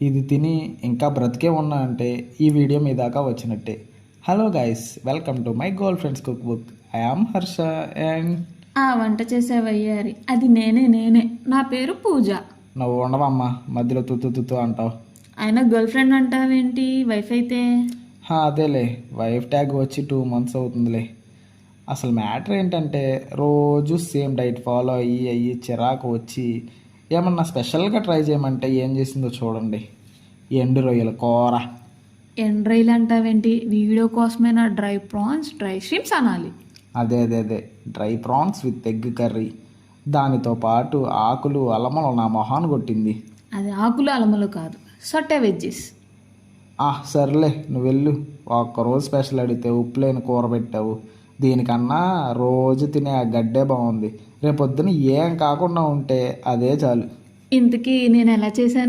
ఇది తిని ఇంకా బ్రతికే ఉన్నా అంటే ఈ వీడియో మీ దాకా వచ్చినట్టే. Hello guys, welcome to my girlfriend's cookbook. I am Harsha and ఆ వంట చేసేవయ్యారి అది నేనే నా పేరు పూజ. నువ్వు ఉండవమ్మా, మధ్యలో తుత్తు తుత్తు అంటావు. ఆయన గర్ల్ ఫ్రెండ్ అంటావేంటి? వైఫ్ అయితే అదేలే, వైఫ్ ట్యాగ్ వచ్చి 2 months అవుతుందిలే. అసలు మ్యాటర్ ఏంటంటే రోజు సేమ్ డైట్ ఫాలో అయ్యి చిరాకు వచ్చి ఏమన్నా స్పెషల్గా ట్రై చేయమంటే ఏం చేసిందో చూడండి. ఎండు రొయ్యల కూర. ఎండ్రైలు అంటావేంటి? వీడియో కోసమైనా డ్రై ప్రాన్స్ డ్రై షిమ్స్ అనాలి. అదే dry prawns with egg curry. దానితో పాటు ఆకులు అలమలు నా మొహాన్ని కొట్టింది. అది ఆకులు అలమలు కాదు, సొట్టె వెజ్జెస్. సర్లే, నువ్వు వెళ్ళు. ఒక్కరోజు స్పెషల్ అడిగితే ఉప్పు లేని కూర పెట్టావు. దీనికన్నా రోజు తినే ఆ గడ్డే బాగుంది. రేపొద్దున ఏం కాకుండా ఉంటే అదే చాలు. ఇంతకీ నేను ఎలా చేశాను?